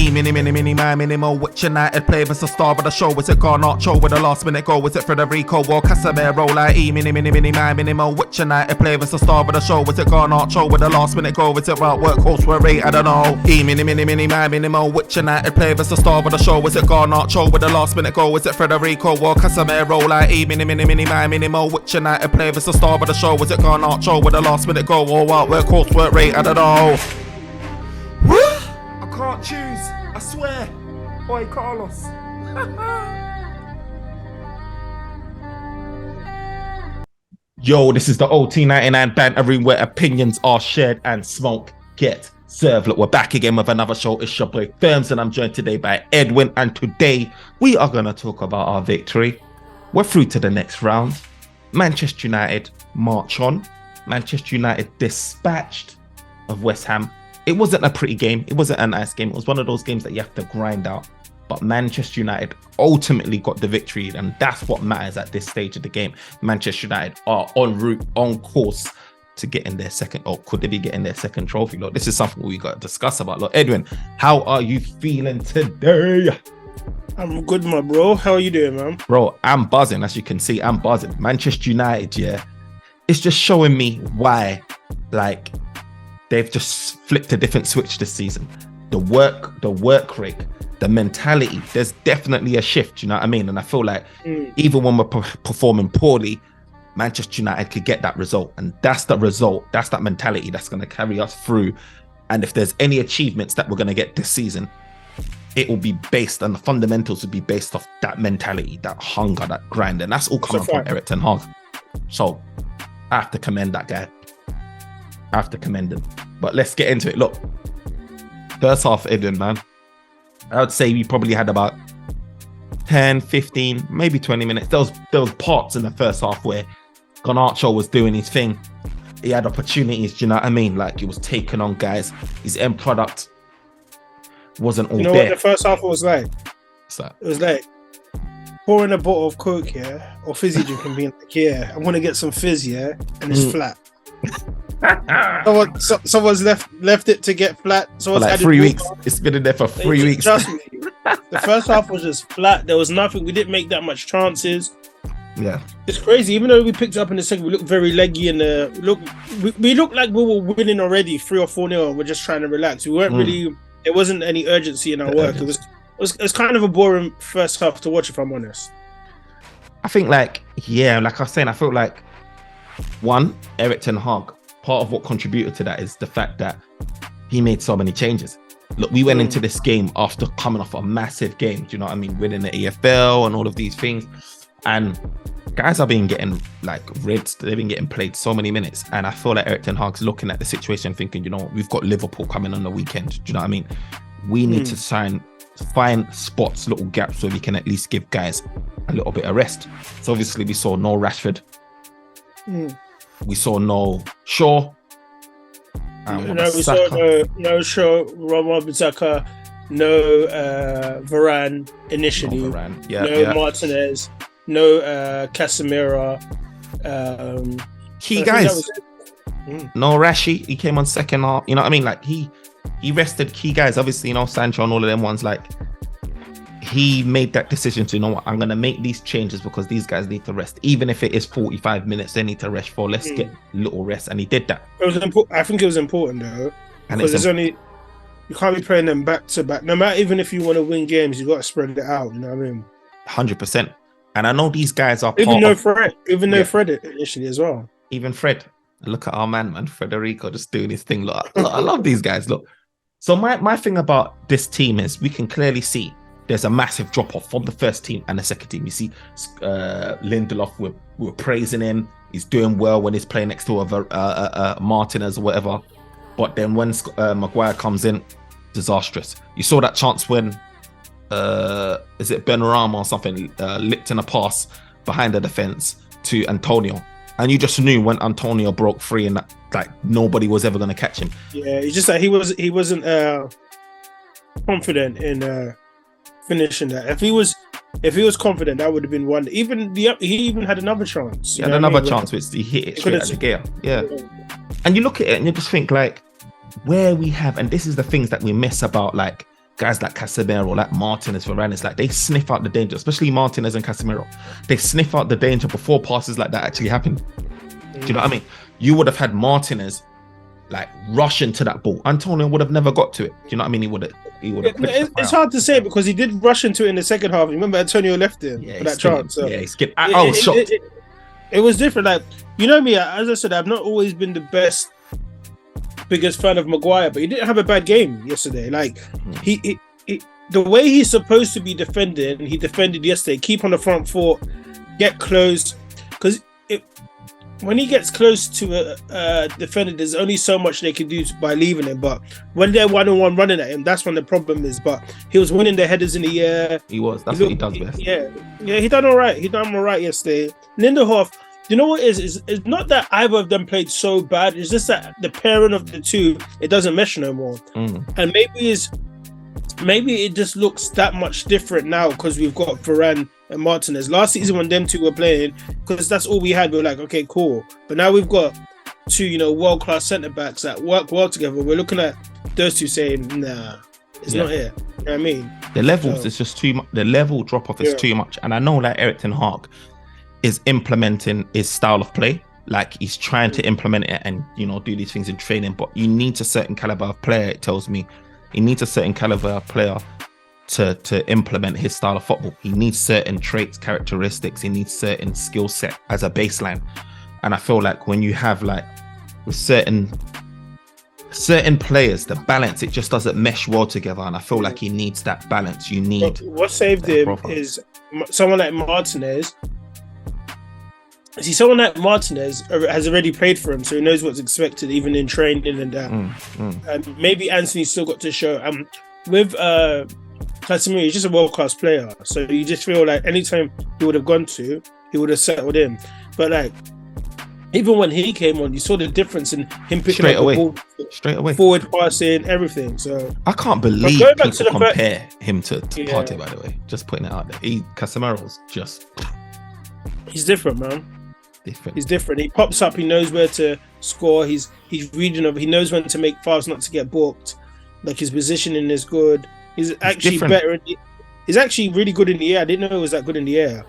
mini, my minimal. Which United player was the star of the show? Was it Garnacho with a last minute goal? Was it Federico or Casemiro? Like mini, my minimal. Which United player was the star of the show? Was it Garnacho with a last minute goal? Was it workhorse for a rate? I don't know. Mini, my minimal. Which United player was the star of the show? Was it Garnacho with a last minute goal? Was it Federico or Casemiro? Like mini, my minimal. Which United player was the star of the show? Was it Garnacho with a last minute goal? Or workhorse for a rate? I don't know. I can't choose, I swear. Oi, Carlos. Yo, this is the OT99 Banter Room where opinions are shared and smoke get served. Look, we're back again with another show. It's your boy Firms and I'm joined today by Edwin, and today we are going to talk about our victory. We're through to the next round. Manchester United march on. Manchester United dispatched of West Ham. It wasn't a pretty game. It wasn't a nice game. It was one of those games that you have to grind out. But Manchester United ultimately got the victory, and that's what matters at this stage of the game. Manchester United are en route, on course to getting their second, or could they be getting their second trophy? Look, this is something we got to discuss about. Look, Edwin, how are you feeling today? I'm good, my bro. How are you doing, man? Bro, I'm buzzing. As you can see, I'm buzzing. Manchester United, yeah. It's just showing me why, like, they've just flipped a different switch this season. The work rate, the mentality, there's definitely a shift, you know what I mean? And I feel like even when we're performing poorly, Manchester United could get that result. And that's the result, that's that mentality that's going to carry us through. And if there's any achievements that we're going to get this season, it will be based, and the fundamentals will be based off that mentality, that hunger, that grind. And that's all coming from Erik ten Hag. So I have to commend that guy. I have to commend him. But let's get into it. Look, first half, Edwin, man, I would say we probably had about 10, 15, maybe 20 minutes. There was parts in the first half where Garnacho was doing his thing. He had opportunities, do you know what I mean? Like, he was taking on guys. His end product wasn't all there. You know what the first half was like? What's that? It was like pouring a bottle of Coke, yeah, or fizzy drink and being like, yeah, I want to get some fizz, yeah, and it's flat. Someone's left it to get flat. For like 3 weeks. It's been in there for 3 weeks. Trust me. The first half was just flat. There was nothing. We didn't make that much chances. Yeah, it's crazy. Even though we picked it up in the second, we looked very leggy, and we looked like we were winning already, 3 or 4-0. We're just trying to relax. We weren't really. There wasn't any urgency in our work. It was kind of a boring first half to watch, if I'm honest. I think, like I was saying, I feel like one, Erik ten Hag. Part of what contributed to that is the fact that he made so many changes. Look, we went into this game after coming off a massive game. Do you know what I mean? Winning the EFL and all of these things. And guys are getting like ribs. They've been getting played so many minutes. And I feel like Erik ten Hag's looking at the situation thinking, you know what, we've got Liverpool coming on the weekend. Do you know what I mean? We need to find spots, little gaps where we can at least give guys a little bit of rest. So obviously we saw no Rashford. We saw no Shaw. We saw no Shaw, Wan-Bissaka, no Varane initially. No Varane. Martinez, no Casemiro. Key guys. No Rashi. He came on second half. You know what I mean? Like he rested key guys. Obviously, you know, Sancho and all of them ones. Like, he made that decision to, you know what, I'm going to make these changes because these guys need to rest. Even if it is 45 minutes, they need to rest for. Let's get little rest. And he did that. I think it was important, though. Because you can't be playing them back to back. No matter, even if you want to win games, you got to spread it out. You know what I mean? 100%. And I know these guys are Fred initially as well. Even Fred. Look at our man, Federico, just doing his thing. Look, I love these guys. Look. So my thing about this team is we can clearly see there's a massive drop-off from the first team and the second team. You see Lindelof, we're praising him. He's doing well when he's playing next to a Martinez or whatever. But then when Maguire comes in, disastrous. You saw that chance when, is it Benrahma or something, licked in a pass behind the defence to Antonio. And you just knew when Antonio broke free and that, like, nobody was ever going to catch him. Yeah, it's just like he wasn't confident in finishing that. If he was confident, that would have been one. He even had another chance. He had another chance, which he hit it straight at the gear. Yeah. And you look at it and you just think, like, where we have, and this is the things that we miss about, like, guys like Casemiro, like Martinez, Varane, it's like they sniff out the danger, especially Martinez and Casemiro. They sniff out the danger before passes like that actually happen. Do you know what I mean? You would have had Martinez like rush into that ball. Antonio would have never got to it. Do you know what I mean? He would have. It's hard to say because he did rush into it in the second half. Remember, Antonio left him for that chance. So he skipped. I was shocked. It was different. Like, you know me, as I said, I've not always been the biggest fan of Maguire, but he didn't have a bad game yesterday. Like, he the way he's supposed to be defending, he defended yesterday. Keep on the front foot, get close, because when he gets close to a defender, there's only so much they can do by leaving him. But when they're 1-on-1 running at him, that's when the problem is. But he was winning the headers in the air. He was. That's what he does best. Yeah, he done all right. He done all right yesterday. Lindelof, you know what it is? It's not that either of them played so bad. It's just that the pairing of the two, it doesn't mesh no more. And maybe it just looks that much different now because we've got Varane and Martinez. Last season when them two were playing, because that's all we had, we were like, okay, cool. But now we've got two, world-class centre-backs that work well together. We're looking at those two saying, nah, it's not here. You know what I mean? The levels is just too much. The level drop-off is too much. And I know that Erik ten Hag is implementing his style of play. Like, he's trying to implement it and, do these things in training. But you need a certain caliber of player, it tells me. He needs a certain caliber of player to implement his style of football. He needs certain traits, characteristics. He needs certain skill set as a baseline. And I feel like when you have like with certain players, the balance, it just doesn't mesh well together. And I feel like he needs that balance. You need what saved him profile. Is someone like Martinez. See, someone like Martinez has already played for him, so he knows what's expected, even in training and that. And maybe Anthony's still got to show. With Casemiro, he's just a world-class player, so you just feel like anytime he would have gone to, he would have settled in. But like, even when he came on, you saw the difference in him picking up the ball, straight away, forward passing, everything. So I can't believe people compare him to Partey. By the way, just putting it out there, Casemiro's just he's different, man. He's different. He pops up. He knows where to score. He's regional. He knows when to make fouls, not to get booked. Like, his positioning is good. He's actually better. He's actually really good in the air. I didn't know he was that good in the air.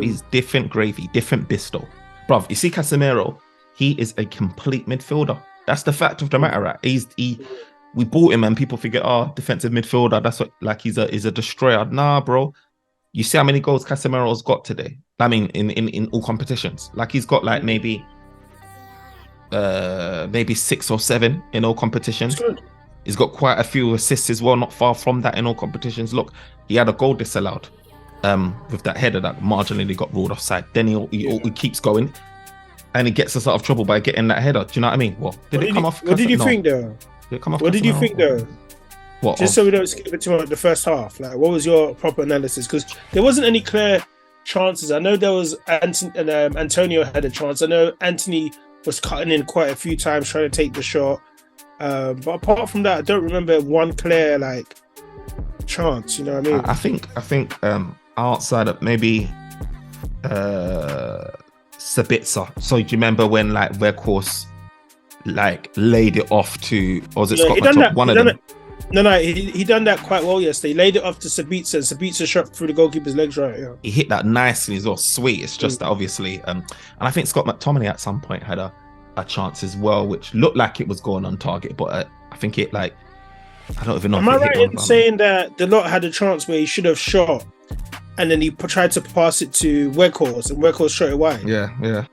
He's different gravy, different Bisto. Bruv, you see Casemiro, he is a complete midfielder. That's the fact of the matter, right? We bought him and people figure, defensive midfielder. That's what, like, he's a destroyer. Nah, bro. You see how many goals Casemiro's got today? I mean, in all competitions. Like, he's got like maybe 6 or 7 in all competitions. He's got quite a few assists as well, not far from that in all competitions. Look, he had a goal disallowed with that header that marginally got ruled offside. Then he keeps going and he gets us out of trouble by getting that header. Do you know what I mean? What did it come off? What did you think though? Did it come off? What did you think though? What, just so we don't skip it too much, the first half. Like, what was your proper analysis? Because there wasn't any clear chances. I know there was Antonio had a chance. I know Anthony was cutting in quite a few times trying to take the shot. But apart from that, I don't remember one clear like chance. You know what I mean? I think outside of maybe Sabitzer. So do you remember when like Weghorst like laid it off to, or was it Scott Matop? One of them. No, he done that quite well yesterday. He laid it off to Sabitzer, and Sabitzer shot through the goalkeeper's legs, right? Yeah. He hit that nicely as well. Sweet. It's just that obviously, and I think Scott McTominay at some point had a chance as well, which looked like it was going on target, but I think it like, I don't even know. Am I right in saying that the lot had a chance where he should have shot, and then he tried to pass it to Weghorst, and Weghorst shot it wide? Yeah.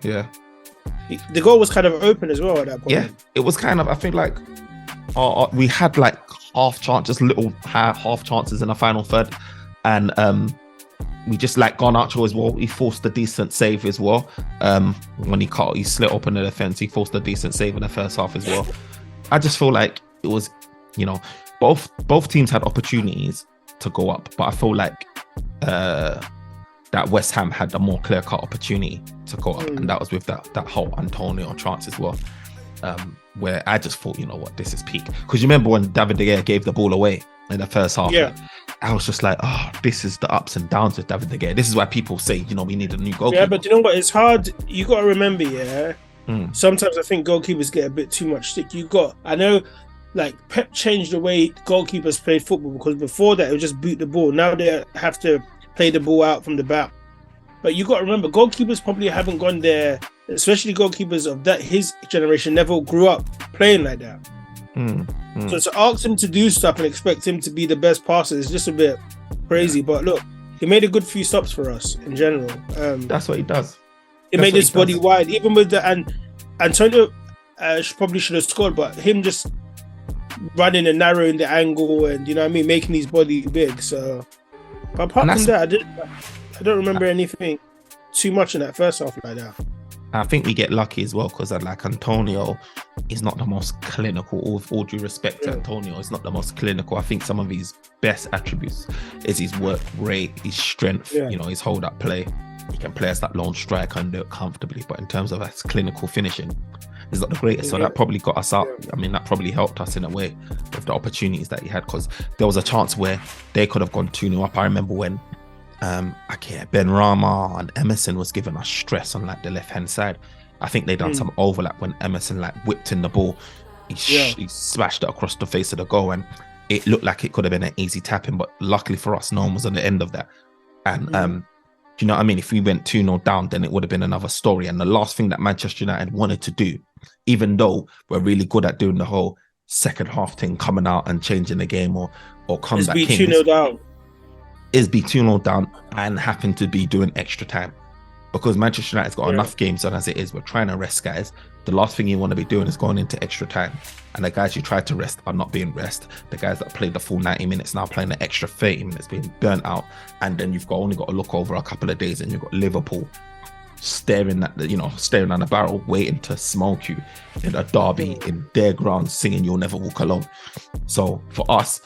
The goal was kind of open as well at that point. Yeah, it was kind of. I feel like we had like half chances, little half chances in the final third, and we just like Garnacho as well. He forced a decent save as well. When he slit open the defense, he forced a decent save in the first half as well. I just feel like it was, both teams had opportunities to go up, but I feel like that West Ham had a more clear-cut opportunity to go up, and that was with that whole Antonio chance as well. Where I just thought, this is peak. Because you remember when David De Gea gave the ball away in the first half? Yeah. I was just like, this is the ups and downs with David De Gea. This is why people say, we need a new goalkeeper. Yeah, but you know what? It's hard. You got to remember, sometimes I think goalkeepers get a bit too much stick. I know like Pep changed the way goalkeepers played football, because before that it would just boot the ball. Now they have to play the ball out from the back. But you got to remember, goalkeepers probably haven't gone there, especially goalkeepers of his generation never grew up playing like that. So to ask him to do stuff and expect him to be the best passer is just a bit crazy. But look, he made a good few stops for us in general. That's what he does. He made his body wide, even with and Antonio probably should have scored, but him just running and narrowing the angle and, you know what I mean, making his body big. So, but apart from that, I don't remember anything too much in that first half like that. I think we get lucky as well, because like Antonio is not the most clinical. All due respect to Antonio, he's not the most clinical. I think some of his best attributes is his work rate, his strength, you know, his hold up play. He can play as that lone striker and do it comfortably. But in terms of his clinical finishing, he's not the greatest. So that probably got us out. I mean, that probably helped us in a way with the opportunities that he had, because there was a chance where they could have gone 2-0 up. I remember when Ben Rama and Emerson was giving us stress on like the left hand side. I think they done some overlap when Emerson like whipped in the ball. He smashed it across the face of the goal, and it looked like it could have been an easy tapping, but luckily for us, no one was on the end of that. And do you know what I mean? If we went 2-0 down, then it would have been another story. And the last thing that Manchester United wanted to do, even though we're really good at doing the whole second half thing, coming out and changing the game or comeback kings, be 2-0 down. Is be 2-0 down and happen to be doing extra time, because Manchester United's got enough games on as it is. We're trying to rest guys. The last thing you want to be doing is going into extra time, and the guys you tried to rest are not being rest. The guys that played the full 90 minutes now playing the extra 30 minutes, being burnt out. And then you've only got to look over a couple of days and you've got Liverpool staring on the barrel, waiting to smoke you in a derby in their ground, singing "You'll Never Walk Alone." So for us,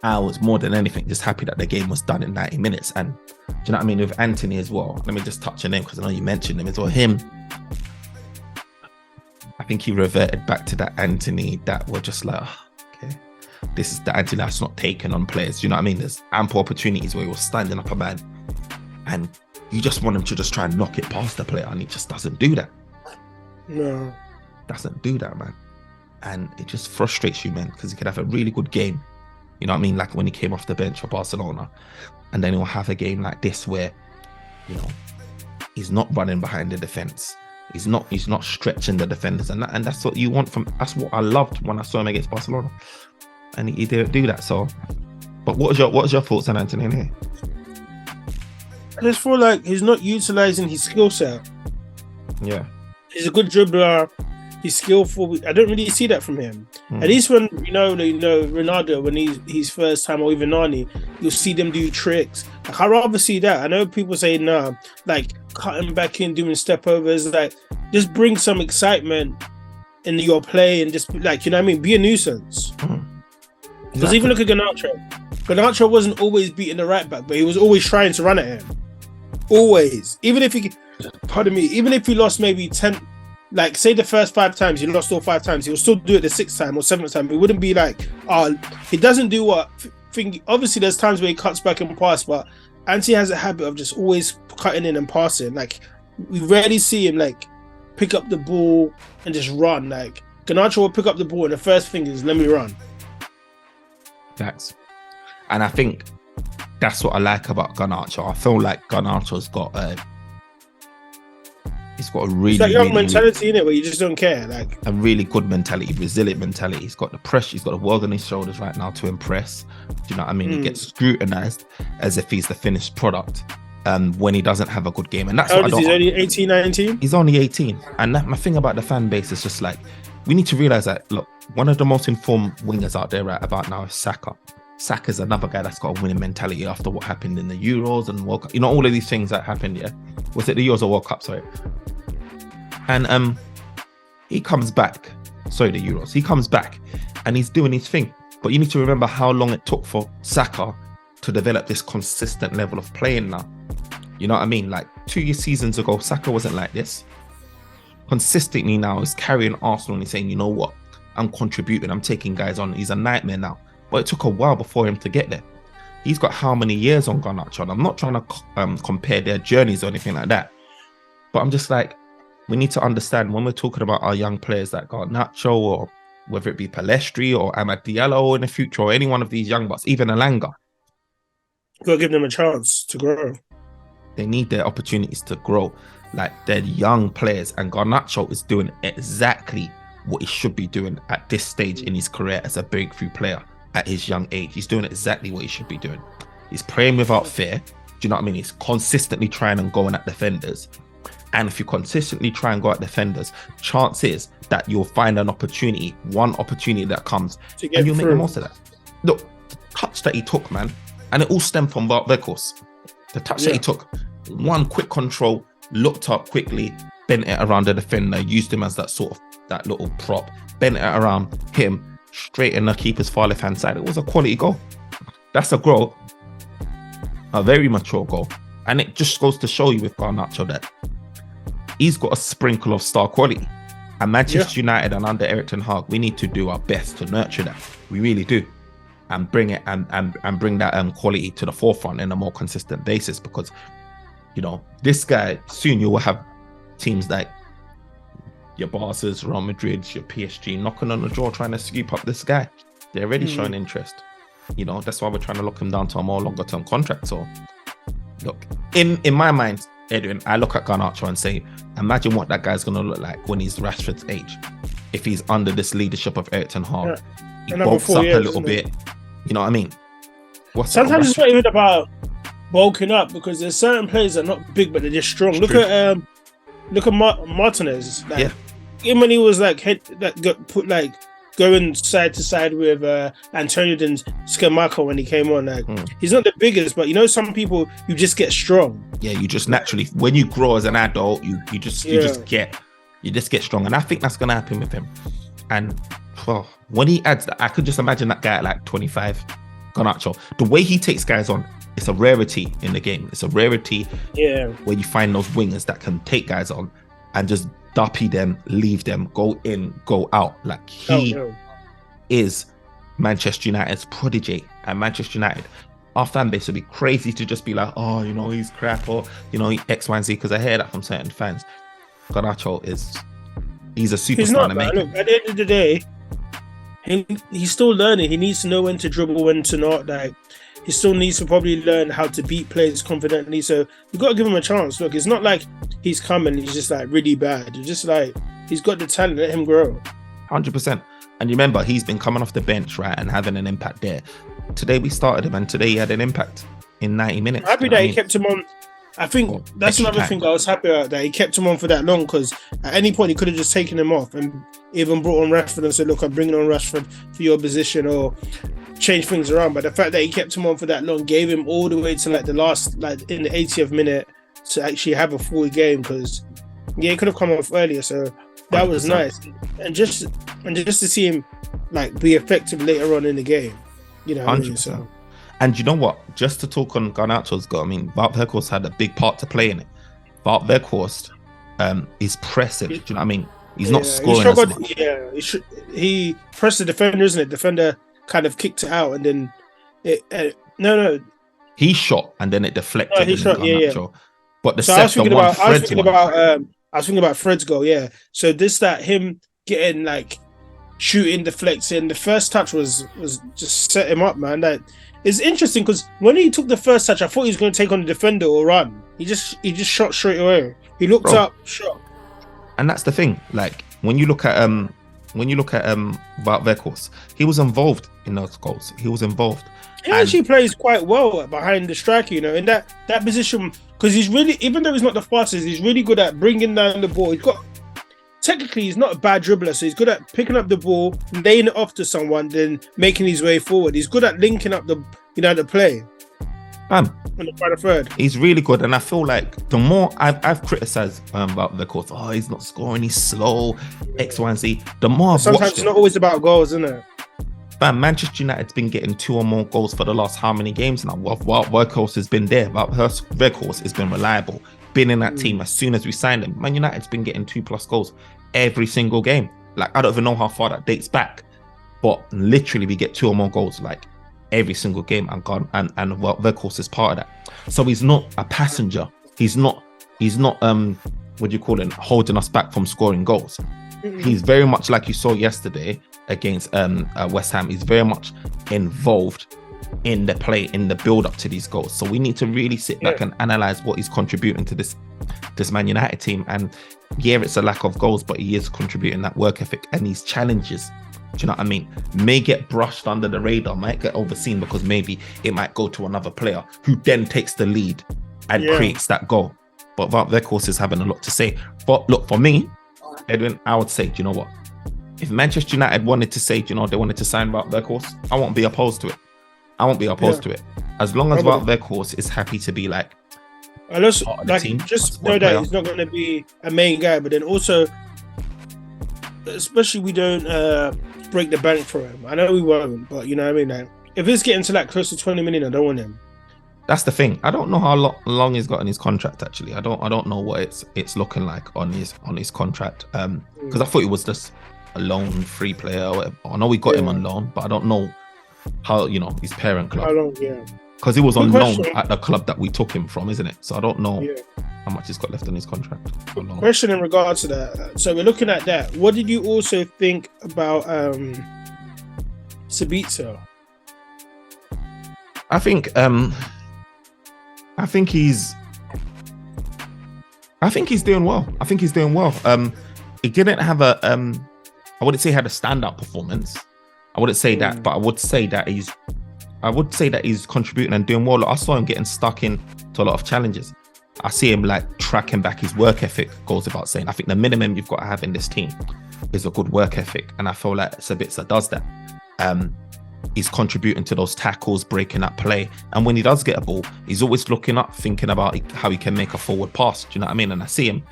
I was more than anything just happy that the game was done in 90 minutes. And do you know what I mean? With Anthony as well, let me just touch on him because I know you mentioned him as well. I think he reverted back to that Anthony that were just like, okay, this is the Anthony that's not taken on players. Do you know what I mean? There's ample opportunities where he was standing up a man and you just want him to just try and knock it past the player, and he just doesn't do that. No. Doesn't do that, man. And it just frustrates you, man, because he could have a really good game. You know what I mean? Like when he came off the bench for Barcelona, and then he'll have a game like this where, you know, he's not running behind the defense. He's not stretching the defenders, and that's what you want from. That's what I loved when I saw him against Barcelona, and he didn't do that. So, but what was your thoughts on Anthony in here? I just feel like he's not utilizing his skill set. Yeah, he's a good dribbler. He's skillful. I don't really see that from him. At least when you know Ronaldo, when he's first time, or even Nani, you'll see them do tricks. Like, I'd rather see that. I know people say no, like cutting back in, doing step overs, like just bring some excitement in your play and just like, you know what I mean, be a nuisance. Because even look at Garnacho. Garnacho wasn't always beating the right back, but he was always trying to run at him. Always. Even if he lost maybe 10. Like, say the first 5 times, he lost all 5 times, he'll still do it the 6th time or 7th time. It wouldn't be like, he doesn't do what. Obviously, there's times where he cuts back and pass, but Anthony has a habit of just always cutting in and passing. Like, we rarely see him, like, pick up the ball and just run. Like, Garnacho will pick up the ball and the first thing is, let me run. That's. And I think that's what I like about Garnacho. I feel like Garnacho's got he's got a really, it's like young mentality in it where you just don't care, like a really good mentality, resilient mentality. He's got the pressure, he's got the world on his shoulders right now to impress. Do you know what I mean? He gets scrutinized as if he's the finished product when he doesn't have a good game. And that's what I don't. He's only 18, 19? He's only 18. And my thing about the fan base is just like, we need to realize that, look, one of the most informed wingers out there right about now is Saka. Saka's another guy that's got a winning mentality after what happened in the Euros and World Cup. You know, all of these things that happened, yeah? Was it the Euros or World Cup? Sorry. And he comes back. Sorry, the Euros. He comes back and he's doing his thing. But you need to remember how long it took for Saka to develop this consistent level of playing now. You know what I mean? Like 2 seasons ago, Saka wasn't like this. Consistently now, he's carrying Arsenal and he's saying, you know what? I'm contributing. I'm taking guys on. He's a nightmare now. But it took a while before him to get there. He's got how many years on Garnacho? And I'm not trying to compare their journeys or anything like that. But I'm just like, we need to understand when we're talking about our young players like Garnacho or whether it be Palestri or Amad Diallo in the future, or any one of these young bucks, even Alanga. Gotta give them a chance to grow. They need their opportunities to grow. Like, they're young players, and Garnacho is doing exactly what he should be doing at this stage in his career as a breakthrough player at his young age. He's doing exactly what he should be doing. He's playing without fear. Do you know what I mean? He's consistently trying and going at defenders. And if you consistently try and go at defenders, chance is that you'll find an opportunity, one opportunity that comes, and you'll make the most of that. Look, the touch that he took, man, and it all stemmed from Vekhos. The touch that he took, one quick control, looked up quickly, bent it around the defender, used him as that little prop, bent it around him, straight in the keeper's far left hand side. It was a quality goal. That's a goal, a very mature goal. And it just goes to show you with Garnacho that he's got a sprinkle of star quality. And Manchester United and under Erik ten Hag, we need to do our best to nurture that. We really do. And bring it and bring that quality to the forefront in a more consistent basis, because, you know, this guy, soon you will have teams like your Barca's, Real Madrid's, your PSG knocking on the door trying to scoop up this guy. They're already showing interest. You know, that's why we're trying to lock him down to a more longer term contract. So look, in my mind, Edwin, I look at Garnacho and say, imagine what that guy's going to look like when he's Rashford's age, if he's under this leadership of Erik ten Hag. He bulks up a little bit. You know what I mean? Sometimes it's not even about bulking up, because there's certain players that are not big but they're just strong. Look at Martinez. Like, even when he was like going side to side with Antonio and Scamacca when he came on, like he's not the biggest, but you know, some people, you just get strong. Yeah, you just naturally, when you grow as an adult, you just get strong, and I think that's gonna happen with him. And well, when he adds that, I could just imagine that guy at like 25, Garnacho. The way he takes guys on, it's a rarity in the game. It's a rarity where you find those wingers that can take guys on and just duppy them, leave them, go in, go out. Like, he is Manchester United's prodigy. And Manchester United, our fan base would be crazy to just be like, oh, you know, he's crap, or, you know, X, Y, and Z, because I hear that from certain fans. Garnacho he's a superstar. Look, at the end of the day, he's still learning. He needs to know when to dribble, when to not. Like, he still needs to probably learn how to beat players confidently. So you've got to give him a chance. Look, it's not like he's coming, he's just like really bad. It's just like, he's got the talent, let him grow. 100%. And remember, he's been coming off the bench, right, and having an impact there. Today we started him, and today he had an impact in 90 minutes. I'm happy that he kept him on. I think that's another thing I was happy about, that he kept him on for that long, because at any point he could have just taken him off and even brought on Rashford and said, look, I'm bringing on Rashford for your position, or change things around. But the fact that he kept him on for that long gave him all the way to like the last, like in the 80th minute, to actually have a full game, because he could have come off earlier. So that 100%. Was nice. And just to see him like be effective later on in the game, you know, 100%. I mean? So. And you know what? Just to talk on Garnacho's goal, I mean, Wout Weghorst had a big part to play in it. Wout Weghorst is pressing. Do you know what I mean? He's not scoring as much. Yeah, he pressed the defender, isn't it? Defender kind of kicked it out, and then he shot, and then it deflected. No, he shot, But I was thinking about Fred's goal. Yeah. So him getting like shooting, deflecting. The first touch was just set him up, man. That it's interesting, because when he took the first touch, I thought he was going to take on the defender or run. He just shot straight away. He looked up, shot. And that's the thing. Like, when you look at Wout Weghorst, he was involved in those goals. He was involved. He actually plays quite well behind the striker, you know, in that position, because he's really, even though he's not the fastest, he's really good at bringing down the ball. Technically, he's not a bad dribbler, so he's good at picking up the ball, laying it off to someone, then making his way forward. He's good at linking up the play. On the final third. He's really good, and I feel like the more I've criticized about Weghorst, oh, he's not scoring, he's slow, X, Y, and Z. The more sometimes it's not always about goals, isn't it? Manchester United's been getting 2 or more goals for the last how many games now? Weghorst has been there. Weghorst has been reliable. Been in that team as soon as we signed him. Man United's been getting 2+ goals every single game. Like, I don't even know how far that dates back, but literally we get 2 or more goals like every single game, and Weghorst is part of that. So he's not a passenger. He's not holding us back from scoring goals. He's very much like you saw yesterday, against West Ham. He's very much involved in the play, in the build up to these goals. So we need to really sit back and analyze what he's contributing to this Man United team. And yeah, it's a lack of goals, but he is contributing that work ethic and these challenges. Do you know what I mean? May get brushed under the radar, might get overseen because maybe it might go to another player who then takes the lead and creates that goal. But Wout Weghorst is having a lot to say. But look, for me, Edwin, I would say, do you know what? If Manchester United wanted to say, do you know, they wanted to sign Wout Weghorst, I won't be opposed to it. I won't be opposed to it. As long as Wout Weghorst is happy to be like, unless, like, team, just know that he's not going to be a main guy, but then also, especially we don't break the bank for him. I know we won't, but you know what I mean? Like, if it's getting to like close to 20 million, I don't want him. That's the thing. I don't know how long he's got in his contract. Actually, I don't know what it's looking like on his contract. Because I thought he was just a loan free player. Or whatever. I know we got him on loan, but I don't know how, you know, his parent club. Because he was on loan at the club that we took him from, isn't it? So I don't know how much he's got left on his contract. Question in regards to that. So we're looking at that. What did you also think about Sabitzer? I think he's doing well. He didn't have a I wouldn't say he had a standout performance. I wouldn't say that, but I would say that he's contributing and doing well. I saw him getting stuck into a lot of challenges. I see him like tracking back his work ethic, goes without saying. I think the minimum you've got to have in this team is a good work ethic. And I feel like Sabitzer does that. He's contributing to those tackles, breaking that play. And when he does get a ball, he's always looking up, thinking about how he can make a forward pass. Do you know what I mean? And I see him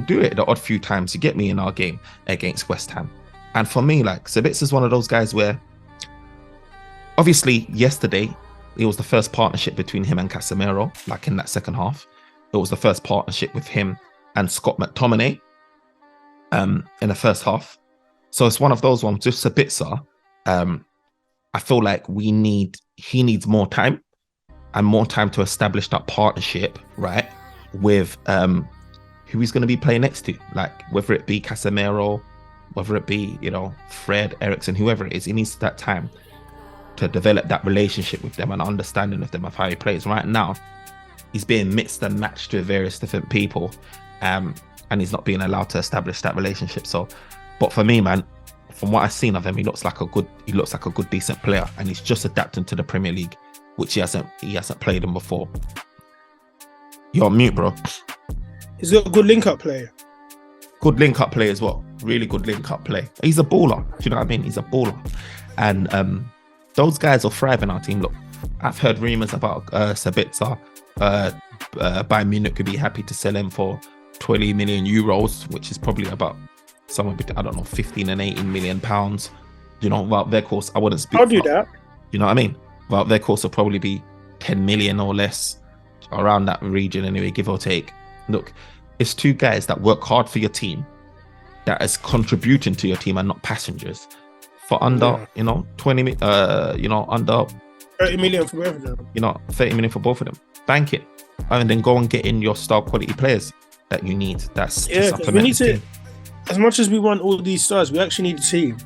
do it the odd few times to get me in our game against West Ham. And for me, like, Sabitzer's one of those guys where, obviously, yesterday, it was the first partnership between him and Casemiro, like in that second half. It was the first partnership with him and Scott McTominay in the first half. So it's one of those ones, just Sabitzer. I feel like he needs more time and more time to establish that partnership, right? With who he's going to be playing next to, like whether it be Casemiro, whether it be, you know, Fred, Eriksen, whoever it is, he needs that time to develop that relationship with them and understanding of them of how he plays. Right now, he's being mixed and matched with various different people, and he's not being allowed to establish that relationship. So, but for me, man, from what I've seen of him, he looks like a good, decent player, and he's just adapting to the Premier League, which he hasn't played in before. You're on mute, bro. He's got a good link-up play. Good link-up play as well. Really good link-up play. He's a baller. Do you know what I mean? He's a baller, and those guys will thrive in our team. Look, I've heard rumours about Sabitzer. Bayern Munich could be happy to sell him for 20 million euros, which is probably about somewhere between, I don't know, 15 and 18 million pounds. You know, Wout Weghorst, I wouldn't speak. I'll do that. You know what I mean? Wout Weghorst will probably be 10 million or less, around that region anyway, give or take. Look, it's two guys that work hard for your team, that is contributing to your team and not passengers, for under, you know, 20, under 30 million for both of them. You know, 30 million for both of them. Bank it, and then go and get in your star quality players that you need. That's we need to. As much as we want all these stars, we actually need a team.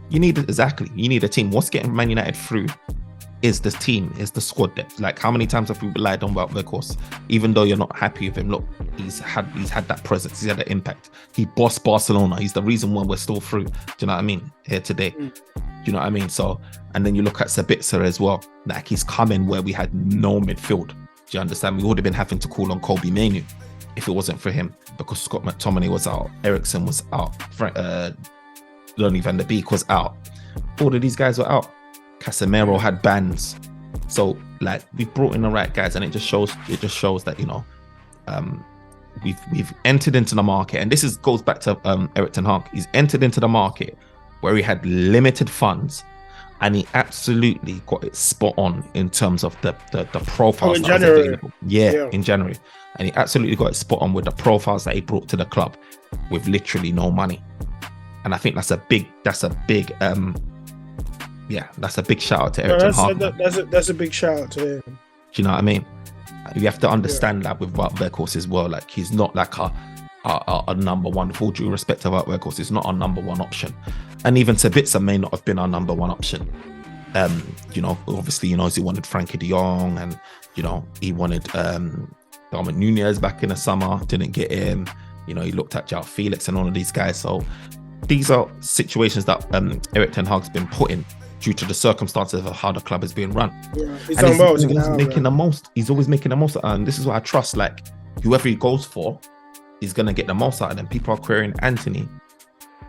You need a team. What's getting Man United through is the team, is the squad depth. Like, how many times have we relied on Wout Weghorst? Even though you're not happy with him, look, he's had that presence, he's had that impact. He bossed Barcelona. He's the reason why we're still through. Do you know what I mean? Here today. Do you know what I mean? So, and then you look at Sabitzer as well. Like, he's coming where we had no midfield. Do you understand? We would have been having to call on Kobe Mainoo if it wasn't for him, because Scott McTominay was out, Eriksen was out, Donny van der Beek was out. All of these guys were out. Casemiro had bans. So, like, we've brought in the right guys, and it just shows that, you know, we've entered into the market, and this goes back to Erik ten Hag. He's entered into the market where he had limited funds, and he absolutely got it spot on in terms of the profiles that was available. Yeah, in January. And he absolutely got it spot on with the profiles that he brought to the club with literally no money. And I think that's a big shout out to Erik ten Hag. That's a big shout out to him. Do you know what I mean? You have to understand that with Wout Weghorst as well. Like, he's not like our number one. With all due respect of our records, it's not our number one option, and even Sabitzer may not have been our number one option. Obviously, he wanted Frankie de Jong, and he wanted Darwin Nunez back in the summer, didn't get him. He looked at João Felix and all of these guys. So these are situations that Erik ten Hag's been put in due to the circumstances of how the club is being run. Yeah, he's always making the most. He's always making the most, and this is what I trust. Like, whoever he goes for, he's gonna get the most out of them. People are querying Anthony,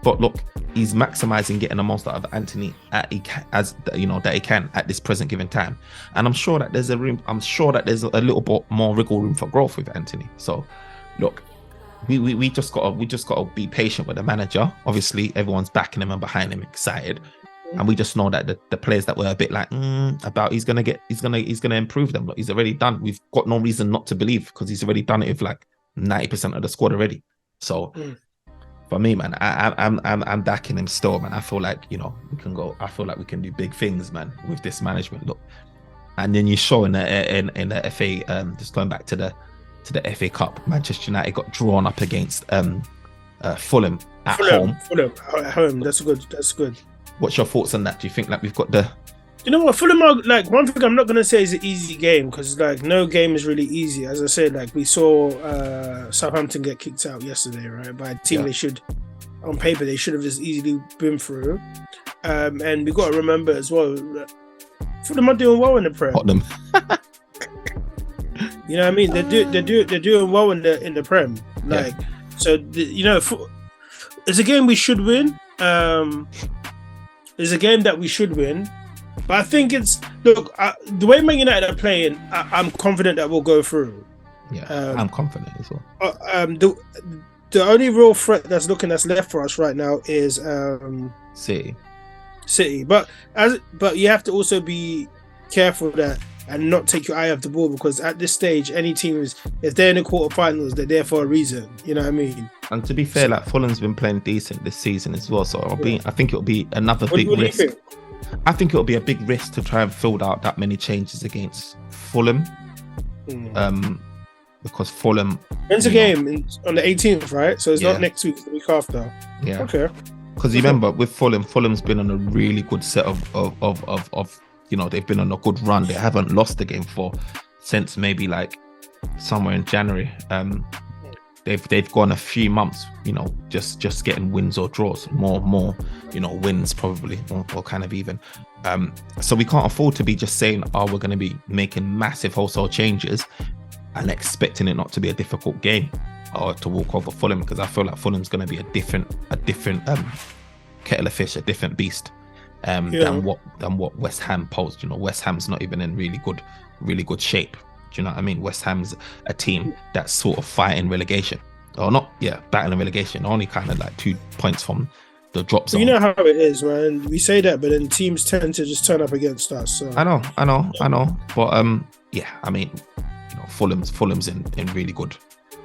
but look, he's maximizing getting the most out of Anthony that he can at this present given time. And I'm sure that there's a little bit more wiggle room for growth with Anthony. So, look, we just gotta be patient with the manager. Obviously, everyone's backing him and behind him, excited. And we just know that the players that were a bit like about he's gonna improve them. Look, he's already done. We've got no reason not to believe, because he's already done it with like 90% of the squad already. So for me, man, I'm backing him still, man. I feel like we can go. I feel like we can do big things, man, with this management. Look, and then you show in the FA, just going back to the FA Cup, Manchester United got drawn up against Fulham at home. Fulham at home. That's good. What's your thoughts on that? Do you think like we've got the... You know what, Fulham are, like, one thing I'm not going to say is an easy game, because like no game is really easy. As I said, like we saw Southampton get kicked out yesterday, right, by a team they should, on paper, they should have just easily been through. And we got to remember as well, Fulham are doing well in the Prem. Tottenham. You know what I mean? They're doing well in the Prem. Like, so it's a game we should win. It's a game that we should win, but I think the way Man United are playing, I'm confident that we'll go through. Yeah, I'm confident as well. The only real threat that's left for us right now is City, but you have to also be careful that and not take your eye off the ball, because at this stage, any team if they're in the quarterfinals, they're there for a reason. You know what I mean? And to be fair, like Fulham's been playing decent this season as well, so I think it'll be another big risk. I think it'll be a big risk to try and fill out that many changes against Fulham, because Fulham. When's the game? On the 18th, right? So it's not next week, the week after. Yeah. Okay. Because you remember with Fulham's been on a really good set of they've been on a good run. They haven't lost the game since maybe like somewhere in January. They've gone a few months, just getting wins or draws, more, wins probably, or kind of even. So we can't afford to be just saying, we're going to be making massive wholesale changes and expecting it not to be a difficult game or to walk over Fulham, because I feel like Fulham's going to be a different kettle of fish, a different beast. Than what West Ham posed. West Ham's not even in really good shape. Do you know what I mean? West Ham's a team that's sort of fighting relegation, or not? Yeah, battling relegation. Only kind of like 2 points from the drop zone. You know how it is, man. We say that, but then teams tend to just turn up against us. So. I know. But I mean, Fulham's in really good.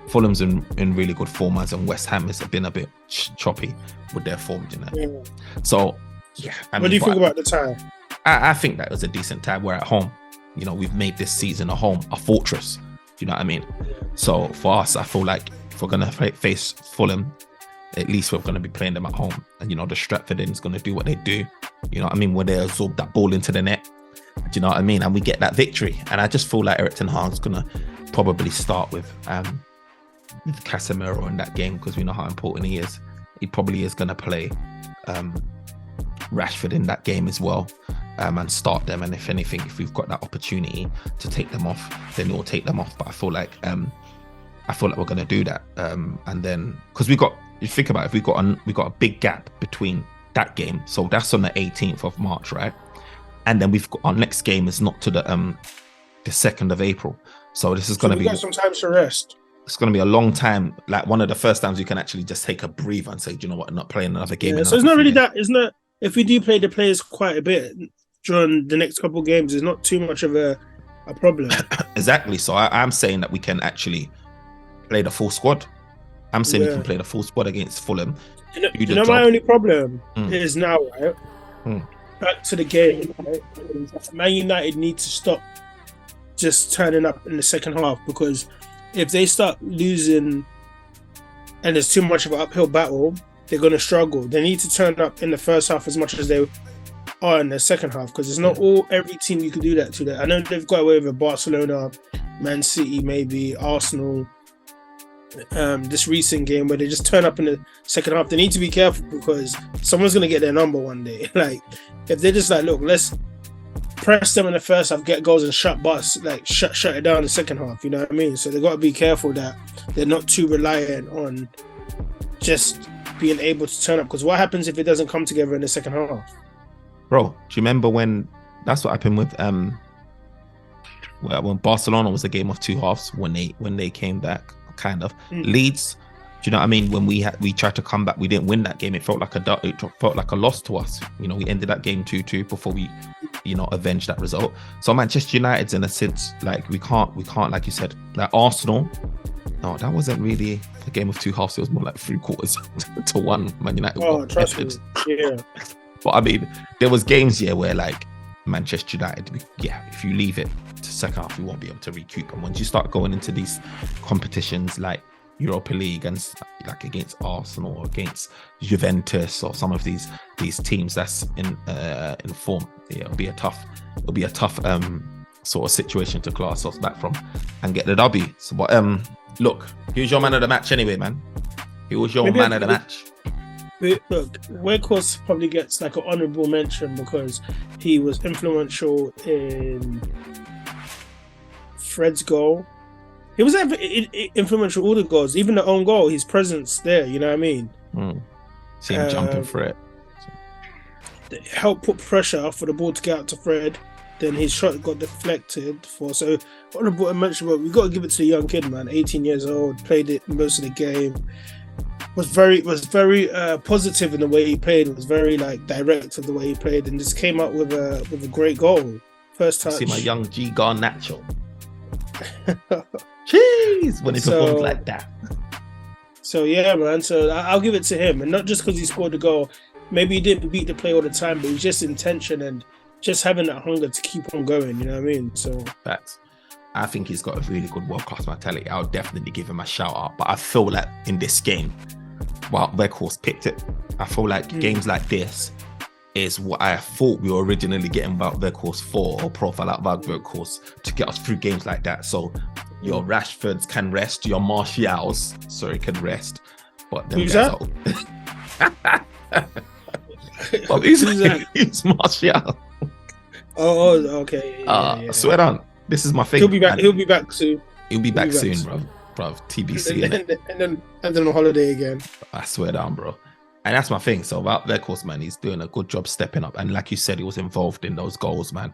Fulham's in really good form, and West Ham has been a bit choppy with their form. Yeah. So. Yeah. What do you think about the tie? I think that was a decent tie. We're at home. We've made this season a fortress. Do you know what I mean? So for us, I feel like if we're going to face Fulham, at least we're going to be playing them at home. And, the Stratford Inn's going to do what they do. You know what I mean? Where they absorb that ball into the net. Do you know what I mean? And we get that victory. And I just feel like Erik ten Hag's going to probably start with Casemiro in that game, because we know how important he is. He probably is going to play Rashford in that game as well, and start them. And if anything, if we've got that opportunity to take them off, then we'll take them off. But I feel like we're going to do that. And then because you think about it, we got a big gap between that game, so that's on the 18th of March, right? And then we've got our next game is not to the 2nd of April. So this is going to be some time to rest. It's going to be a long time. Like one of the first times you can actually just take a breather and say, do you know what, I'm not playing another game. Yeah, so it's not really that. It's not. If we do play the players quite a bit during the next couple of games, it's not too much of a problem. Exactly. So I'm saying that we can actually play the full squad. I'm saying we can play the full squad against Fulham. You know my only problem is now, right? Back to the game, right? Man United need to stop just turning up in the second half, because if they start losing and there's too much of an uphill battle, they're going to struggle. They need to turn up in the first half as much as they are in the second half, because it's not every team you can do that to. That I know they've got away with Barcelona, Man City, maybe Arsenal. This recent game where they just turn up in the second half, they need to be careful because someone's going to get their number one day. Like, if they're just like, look, let's press them in the first half, get goals and shut it down in the second half. You know what I mean? So they got to be careful that they're not too reliant on just being able to turn up, because what happens if it doesn't come together in the second half? Bro, do you remember when that's what happened with when Barcelona was a game of two halves when they came back, kind of. Leeds, do you know what I mean? When we tried to come back, we didn't win that game. It felt like a loss to us. You know, we ended that game 2-2 before we, you know, avenged that result. So Manchester United's in a sense, like we can't, like you said, like Arsenal. No, that wasn't really a game of two halves. It was more like 3/4 to 1. Man United. Oh, trust me. Yeah. But I mean, there was games here where like Manchester United, if you leave it to second half, you won't be able to recoup. And once you start going into these competitions like Europa League and like against Arsenal or against Juventus or some of these teams that's in form, it'll be a tough sort of situation to class us back from and get the W. So, but look, who's your man of the match anyway, man? Who was your man of the match? Look, Weghorst probably gets like an honourable mention because he was influential in Fred's goal. He was influential all the goals, even the own goal. His presence there, you know what I mean? See him jumping for it. Help put pressure for the ball to get out to Fred. Then his shot got deflected so honourable mention. But we got to give it to the young kid, man. 18 years old, played it most of the game. Was very positive in the way he played. Was very like direct of the way he played, and just came out with a great goal. First touch. See my young G Garnacho. Jeez, when he performed like that. So yeah, man. So I'll give it to him, and not just because he scored the goal. Maybe he didn't beat the play all the time, but it was just intention and just having that hunger to keep on going. You know what I mean? So facts. I think he's got a really good world-class mentality. I'll definitely give him a shout out. But I feel like in this game, Weghorst picked it. I feel like games like this is what I thought we were originally getting about Weghorst for, or profile out about Weghorst to get us through games like that. So your Rashfords can rest, your Martials, can rest. But them who's guys that? Well, who's Martial? Oh, okay. Yeah. Swear down. This is my thing. He'll be back. He'll be back soon. He'll be back soon, bro. TBC. And then on holiday again. I swear down, bro. And that's my thing. So about Weghorst, man, he's doing a good job stepping up. And like you said, he was involved in those goals, man.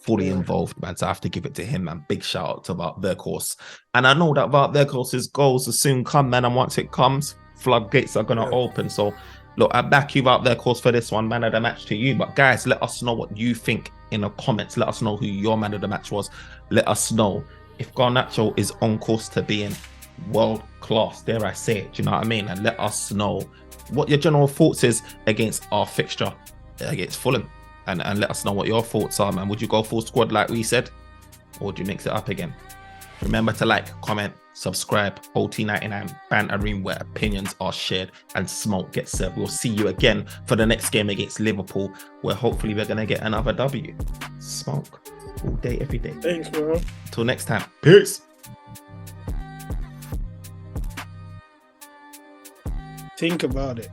Fully involved, man. So I have to give it to him, man. Big shout out to Wout Weghorst. And I know that Wout Weghorst's goals will soon come, man. And once it comes, floodgates are going to open. So look, I back you Wout Weghorst for this one, man of the match to you. But guys, let us know what you think in the comments. Let us know who your man of the match was. Let us know if Garnacho is on course to being world class, dare I say it. Do you know what I mean? And let us know what your general thoughts is against our fixture against Fulham. And let us know what your thoughts are, man. Would you go full squad like we said? Or do you mix it up again? Remember to like, comment, subscribe. OT99 Banter Room, where opinions are shared and smoke gets served. We'll see you again for the next game against Liverpool, where hopefully we're going to get another W. Smoke all day, every day. Thanks, bro. Until next time. Peace. Think about it.